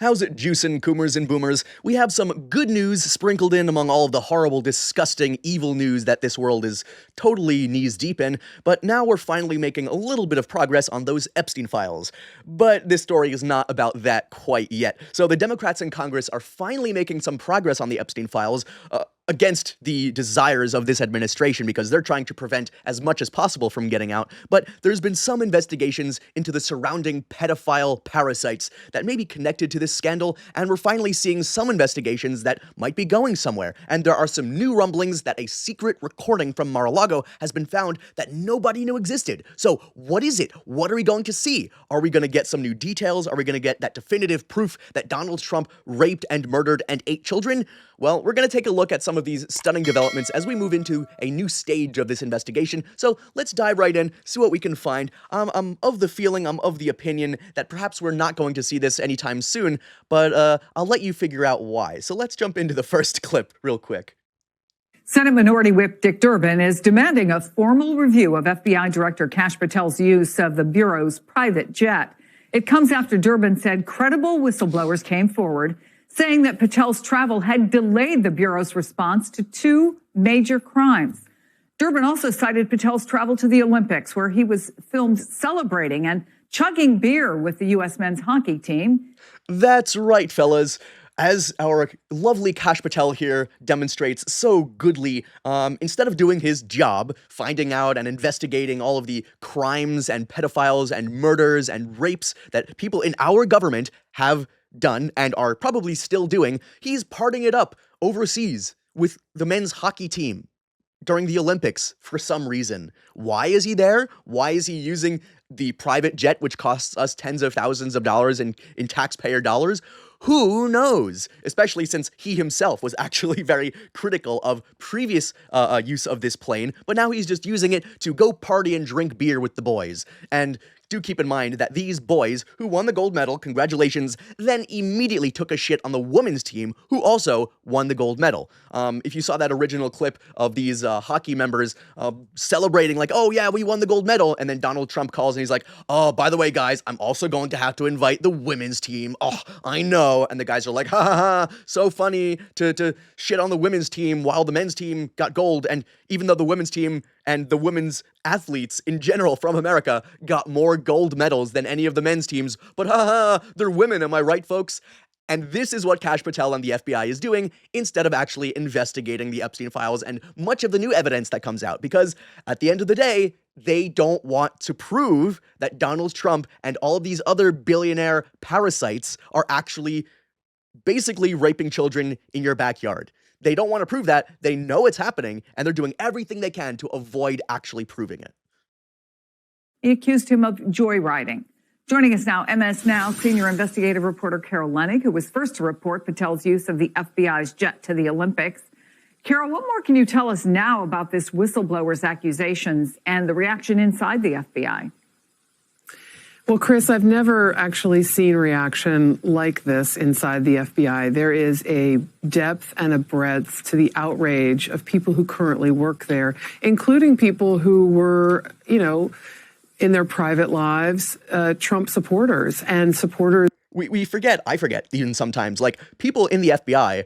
How's it, juicin', coomers and boomers? We have some good news sprinkled in among all of the horrible, disgusting, evil news that this world is totally knees deep in, but now we're finally making a little bit of progress on those Epstein files. But this story is not about that quite yet. So the Democrats in Congress are finally making some progress on the Epstein files, against the desires of this administration because they're trying to prevent as much as possible from getting out. But there's been some investigations into the surrounding pedophile parasites that may be connected to this scandal, and we're finally seeing some investigations that might be going somewhere. And there are some new rumblings that a secret recording from Mar-a-Lago has been found that nobody knew existed. So what is it? What are we going to see? Are we going to get some new details? Are we going to get that definitive proof that Donald Trump raped and murdered and ate children? Well, we're going to take a look at some of these stunning developments as we move into a new stage of this investigation. So let's dive right in, see what we can find. I'm of the opinion that perhaps we're not going to see this anytime soon, but I'll let you figure out why. So let's jump into the first clip real quick. Senate Minority Whip Dick Durbin is demanding a formal review of FBI Director Kash Patel's use of the Bureau's private jet. It comes after Durbin said credible whistleblowers came forward saying that Patel's travel had delayed the Bureau's response to two major crimes. Durbin also cited Patel's travel to the Olympics, where he was filmed celebrating and chugging beer with the U.S. men's hockey team. That's right, fellas. As our lovely Kash Patel here demonstrates so goodly, instead of doing his job, finding out and investigating all of the crimes and pedophiles and murders and rapes that people in our government have done and are probably still doing, he's partying it up overseas with the men's hockey team during the Olympics for some reason. Why is he there? Why is he using the private jet, which costs us tens of thousands of dollars in taxpayer dollars? Who knows? Especially since he himself was actually very critical of previous use of this plane, but now he's just using it to go party and drink beer with the boys. And do keep in mind that these boys who won the gold medal, congratulations, then immediately took a shit on the women's team who also won the gold medal. If you saw that original clip of these hockey members celebrating like, oh yeah, we won the gold medal, and then Donald Trump calls and he's like, oh, by the way, guys, I'm also going to have to invite the women's team. Oh, I know. And the guys are like, ha ha ha, so funny to shit on the women's team while the men's team got gold. And even though the women's team and the women's athletes in general from America got more gold medals than any of the men's teams, but they're women, am I right, folks? And this is what Kash Patel and the FBI is doing instead of actually investigating the Epstein files and much of the new evidence that comes out, because at the end of the day, they don't want to prove that Donald Trump and all of these other billionaire parasites are actually basically raping children in your backyard. They don't want to prove that. They know it's happening, and they're doing everything they can to avoid actually proving it. He accused him of joyriding. Joining us now, MS Now senior investigative reporter Carol Leonnig, who was first to report Patel's use of the FBI's jet to the Olympics. Carol, what more can you tell us now about this whistleblower's accusations and the reaction inside the FBI? Well, Chris, I've never actually seen reaction like this inside the FBI. There is a depth and a breadth to the outrage of people who currently work there, including people who were, in their private lives, Trump supporters and supporters. I forget even sometimes, like people in the FBI,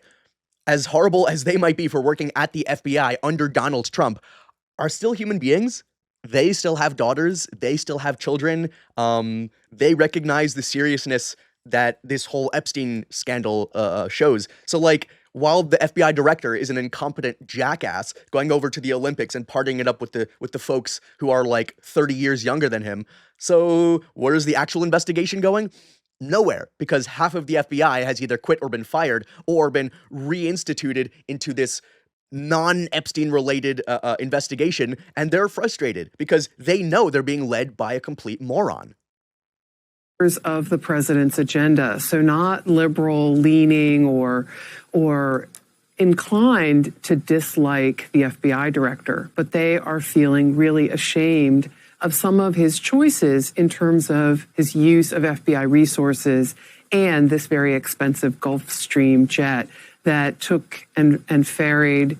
as horrible as they might be for working at the FBI under Donald Trump, are still human beings. They still have daughters. They still have children. They recognize the seriousness that this whole Epstein scandal shows. So, like, while the FBI director is an incompetent jackass going over to the Olympics and partying it up with the folks who are like 30 years younger than him, so where is the actual investigation going? Nowhere, because half of the FBI has either quit or been fired or been reinstituted into this non-Epstein related investigation, and they're frustrated because they know they're being led by a complete moron. Of the president's agenda, so not liberal leaning or inclined to dislike the FBI director, but they are feeling really ashamed of some of his choices in terms of his use of FBI resources and this very expensive Gulfstream jet that took and ferried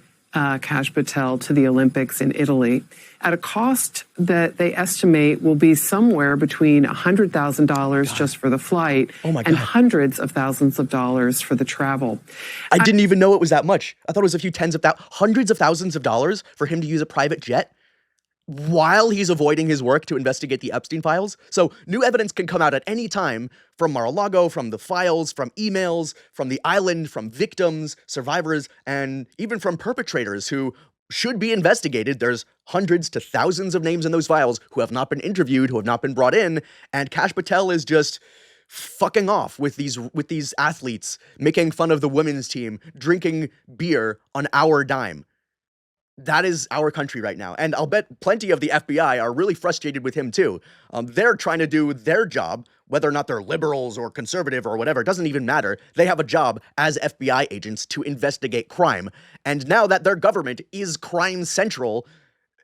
Kash Patel to the Olympics in Italy at a cost that they estimate will be somewhere between $100,000 just for the flight and hundreds of thousands of dollars for the travel. I didn't even know it was that much. I thought it was a few hundreds of thousands of dollars for him to use a private jet while he's avoiding his work to investigate the Epstein files. So new evidence can come out at any time from Mar-a-Lago, from the files, from emails, from the island, from victims, survivors, and even from perpetrators who should be investigated. There's hundreds to thousands of names in those files who have not been interviewed, who have not been brought in, and Kash Patel is just fucking off with these athletes, making fun of the women's team, drinking beer on our dime. That is our country right now. And I'll bet plenty of the FBI are really frustrated with him too. They're trying to do their job, whether or not they're liberals or conservative or whatever, it doesn't even matter. They have a job as FBI agents to investigate crime. And now that their government is crime central,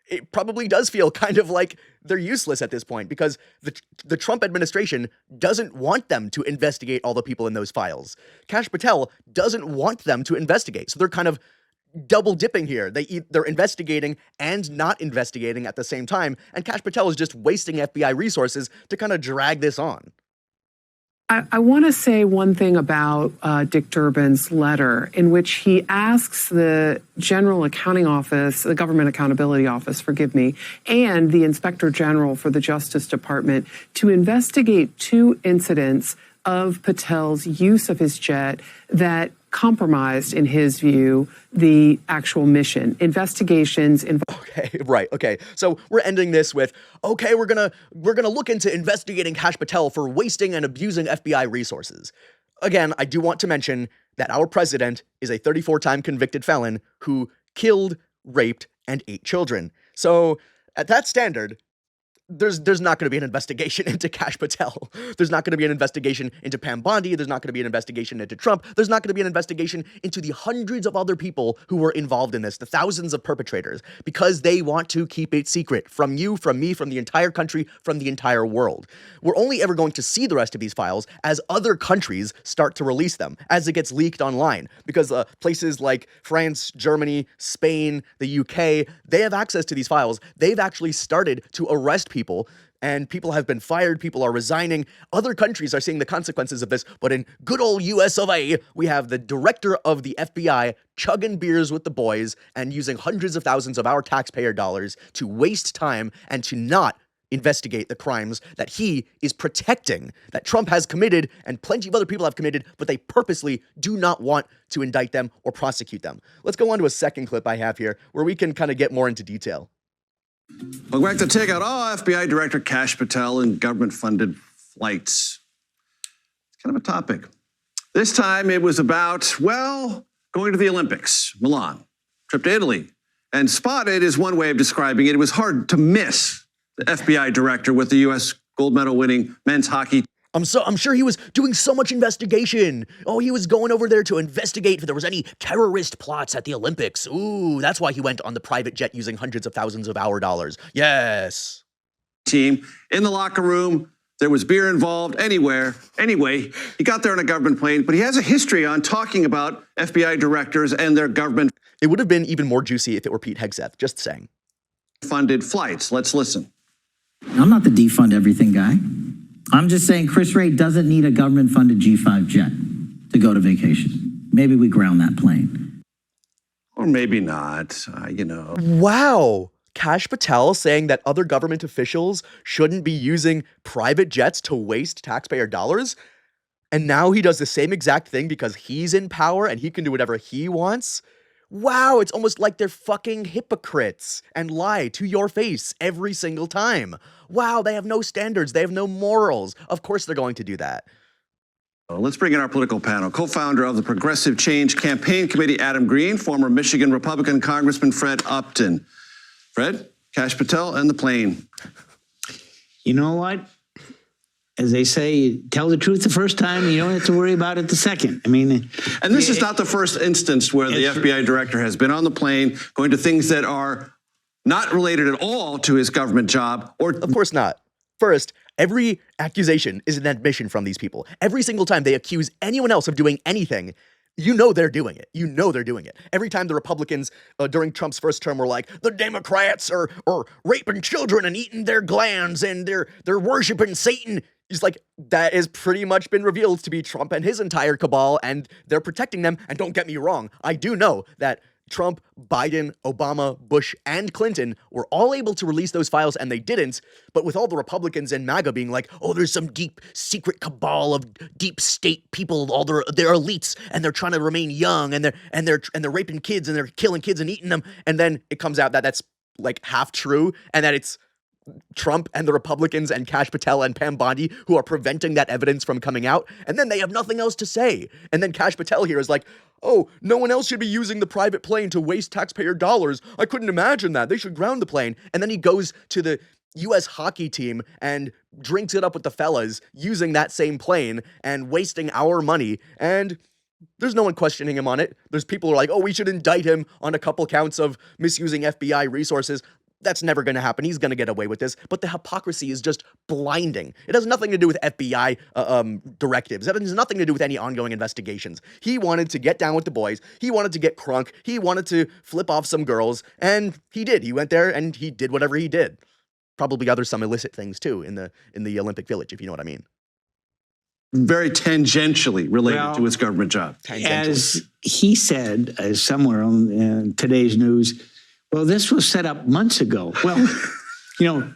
it probably does feel kind of like they're useless at this point because the Trump administration doesn't want them to investigate all the people in those files. Kash Patel doesn't want them to investigate. So they're kind of double dipping here. They're investigating and not investigating at the same time, and Kash Patel is just wasting FBI resources to kind of drag this on. I want to say one thing about Dick Durbin's letter, in which he asks the General Accounting Office, the Government Accountability Office, forgive me, and the Inspector General for the Justice Department to investigate 2 incidents of Patel's use of his jet that compromised, in his view, the actual mission. Investigations. Okay. So we're ending this with, okay, we're gonna look into investigating Kash Patel for wasting and abusing FBI resources. Again, I do want to mention that our president is a 34-time convicted felon who killed, raped, and ate children. So at that standard, there's not going to be an investigation into Kash Patel. There's not going to be an investigation into Pam Bondi. There's not going to be an investigation into Trump. There's not going to be an investigation into the hundreds of other people who were involved in this, the thousands of perpetrators, because they want to keep it secret from you, from me, from the entire country, from the entire world. We're only ever going to see the rest of these files as other countries start to release them, as it gets leaked online, because places like France, Germany, Spain, the UK, they have access to these files. They've actually started to arrest people, and people have been fired, people are resigning. Other countries are seeing the consequences of this, but in good old US of A, we have the director of the FBI chugging beers with the boys and using hundreds of thousands of our taxpayer dollars to waste time and to not investigate the crimes that he is protecting, that Trump has committed and plenty of other people have committed, but they purposely do not want to indict them or prosecute them. Let's go on to a second clip I have here where we can kind of get more into detail. Welcome back to Take Out All. FBI Director Kash Patel and government-funded flights. It's kind of a topic. This time it was about, well, going to the Olympics, Milan, trip to Italy. And spotted is one way of describing it. It was hard to miss the FBI director with the U.S. gold medal winning men's hockey. I'm sure he was doing so much investigation. Oh, he was going over there to investigate if there was any terrorist plots at the Olympics. Ooh, that's why he went on the private jet using hundreds of thousands of our dollars. Yes. Team in the locker room. There was beer involved anywhere. Anyway, he got there on a government plane, but he has a history on talking about FBI directors and their government. It would have been even more juicy if it were Pete Hegseth, just saying. Funded flights. Let's listen. I'm not the defund everything guy. I'm just saying Chris Wray doesn't need a government-funded G5 jet to go to vacation. Maybe we ground that plane. Or maybe not, Wow. Kash Patel saying that other government officials shouldn't be using private jets to waste taxpayer dollars. And now he does the same exact thing because he's in power and he can do whatever he wants. Wow, it's almost like they're fucking hypocrites and lie to your face every single time. Wow, they have no standards. They have no morals. Of course they're going to do that. Let's bring in our political panel. Co-founder of the Progressive Change Campaign Committee, Adam Green, former Michigan Republican Congressman Fred Upton. Fred, Kash Patel, and the plane. You know what? As they say, tell the truth the first time, you don't have to worry about it the second. I mean... And this is not the first instance where the FBI director has been on the plane going to things that are not related at all to his government job. Or of course not. First, every accusation is an admission from these people. Every single time they accuse anyone else of doing anything, You know they're doing it. You know they're doing it. Every time the Republicans during Trump's first term were like, the Democrats are raping children and eating their glands and they're worshiping Satan. He's like, that has pretty much been revealed to be Trump and his entire cabal, and they're protecting them. And don't get me wrong, I do know that Trump, Biden, Obama, Bush, and Clinton were all able to release those files, and they didn't. But with all the Republicans and MAGA being like, oh, there's some deep secret cabal of deep state people, all they're elites, and they're trying to remain young, and they're raping kids, and they're killing kids and eating them. And then it comes out that that's like half true, and that it's Trump and the Republicans and Kash Patel and Pam Bondi who are preventing that evidence from coming out, and then they have nothing else to say. And then Kash Patel here is like, oh, no one else should be using the private plane to waste taxpayer dollars. I couldn't imagine that. They should ground the plane. And then he goes to the U.S. hockey team and drinks it up with the fellas using that same plane and wasting our money. And there's no one questioning him on it. There's people who are like, oh, we should indict him on a couple counts of misusing FBI resources. That's never going to happen. He's going to get away with this. But the hypocrisy is just blinding. It has nothing to do with FBI directives. It has nothing to do with any ongoing investigations. He wanted to get down with the boys. He wanted to get crunk. He wanted to flip off some girls. And he did. He went there and he did whatever he did. Probably some illicit things too in the Olympic Village, if you know what I mean. Very tangentially related to his government job. As he said, somewhere on today's news, well, this was set up months ago. Well,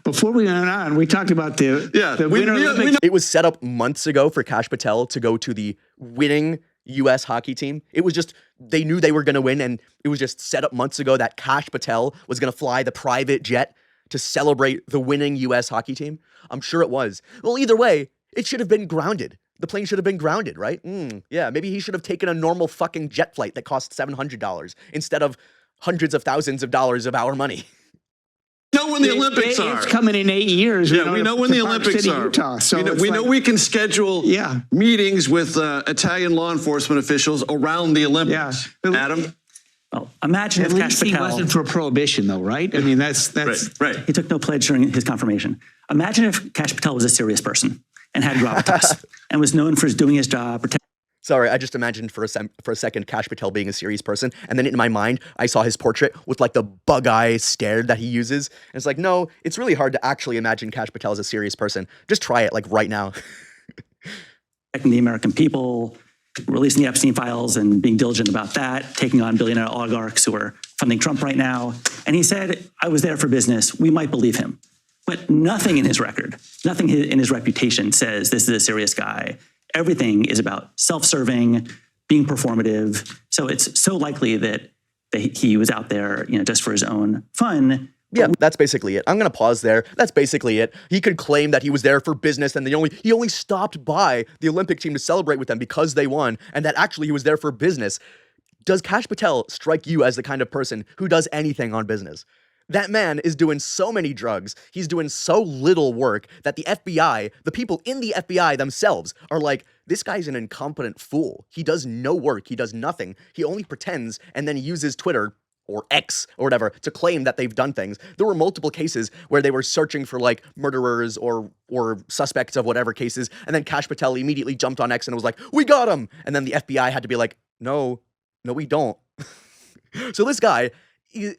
before we went on, we talked about the Winter Olympics. It was set up months ago for Kash Patel to go to the winning U.S. hockey team. It was just, they knew they were going to win, and it was just set up months ago that Kash Patel was going to fly the private jet to celebrate the winning U.S. hockey team. I'm sure it was. Well, either way, it should have been grounded. The plane should have been grounded, right? Yeah, maybe he should have taken a normal fucking jet flight that cost $700 instead of hundreds of thousands of dollars of our money. We know when the Olympics are. It's coming in 8 years. Yeah, we know when the Olympics are. Utah, so we know we can schedule meetings with Italian law enforcement officials around the Olympics. Yeah. Adam? Well, imagine if Kash Patel wasn't for prohibition, though, right? I mean, that's right. He took no pledge during his confirmation. Imagine if Kash Patel was a serious person and had gravitas and was known for doing his job. Sorry, I just imagined for a second Kash Patel being a serious person, and then in my mind, I saw his portrait with like the bug eye stare that he uses. And it's like, no, it's really hard to actually imagine Kash Patel as a serious person. Just try it, like right now. Protecting the American people, releasing the Epstein files and being diligent about that, taking on billionaire oligarchs who are funding Trump right now. And he said, I was there for business. We might believe him. But nothing in his record, nothing in his reputation says this is a serious guy. Everything is about self-serving, being performative. So it's so likely that he was out there, just for his own fun. Yeah, that's basically it. I'm going to pause there. That's basically it. He could claim that he was there for business and he only stopped by the Olympic team to celebrate with them because they won, and that actually he was there for business. Does Kash Patel strike you as the kind of person who does anything on business? That man is doing so many drugs, he's doing so little work that the FBI, the people in the FBI themselves are like, this guy's an incompetent fool. He does no work, he does nothing, he only pretends and then uses Twitter or X or whatever to claim that they've done things. There were multiple cases where they were searching for like murderers or suspects of whatever cases, and then Kash Patel immediately jumped on X and was like, we got him! And then the FBI had to be like, no, we don't. So this guy,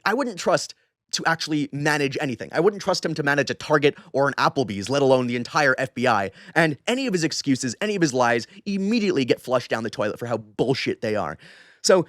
I wouldn't trust to actually manage anything. I wouldn't trust him to manage a Target or an Applebee's, let alone the entire FBI. And any of his excuses, any of his lies immediately get flushed down the toilet for how bullshit they are. So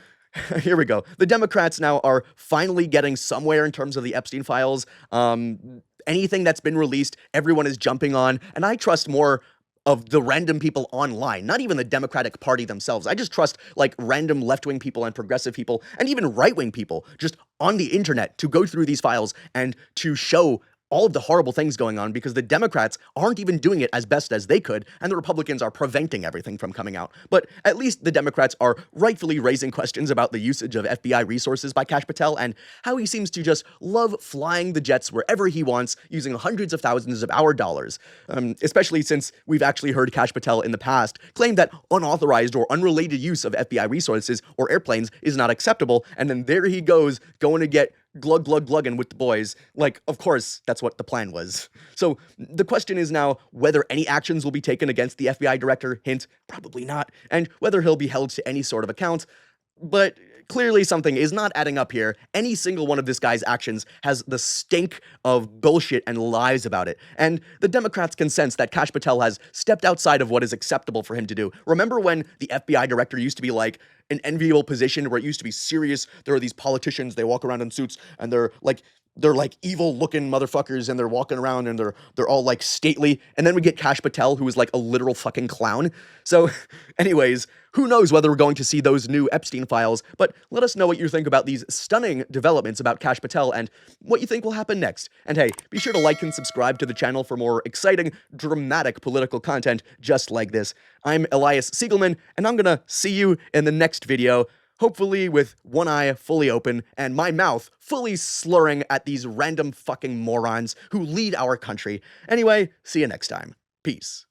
here we go. The Democrats now are finally getting somewhere in terms of the Epstein files. Anything that's been released, everyone is jumping on. And I trust more of the random people online, not even the Democratic Party themselves. I just trust like random left-wing people and progressive people and even right-wing people just on the internet to go through these files and to show all of the horrible things going on, because the Democrats aren't even doing it as best as they could, and the Republicans are preventing everything from coming out. But at least the Democrats are rightfully raising questions about the usage of FBI resources by Kash Patel and how he seems to just love flying the jets wherever he wants, using hundreds of thousands of our dollars. Especially since we've actually heard Kash Patel in the past claim that unauthorized or unrelated use of FBI resources or airplanes is not acceptable, and then there he goes, going to get glugging with the boys. Like, of course, that's what the plan was. So the question is now whether any actions will be taken against the FBI director. Hint, probably not. And whether he'll be held to any sort of account. But clearly something is not adding up here. Any single one of this guy's actions has the stink of bullshit and lies about it. And the Democrats can sense that Kash Patel has stepped outside of what is acceptable for him to do. Remember when the FBI director used to be like an enviable position where it used to be serious? There are these politicians, they walk around in suits and they're like evil looking motherfuckers and they're walking around and they're all like stately. And then we get Kash Patel, who is like a literal fucking clown. So anyways, who knows whether we're going to see those new Epstein files, but let us know what you think about these stunning developments about Kash Patel and what you think will happen next. And hey, be sure to like and subscribe to the channel for more exciting, dramatic political content just like this. I'm Elias Siegelman, and I'm gonna see you in the next video. Hopefully with one eye fully open and my mouth fully slurring at these random fucking morons who lead our country. Anyway, see you next time. Peace.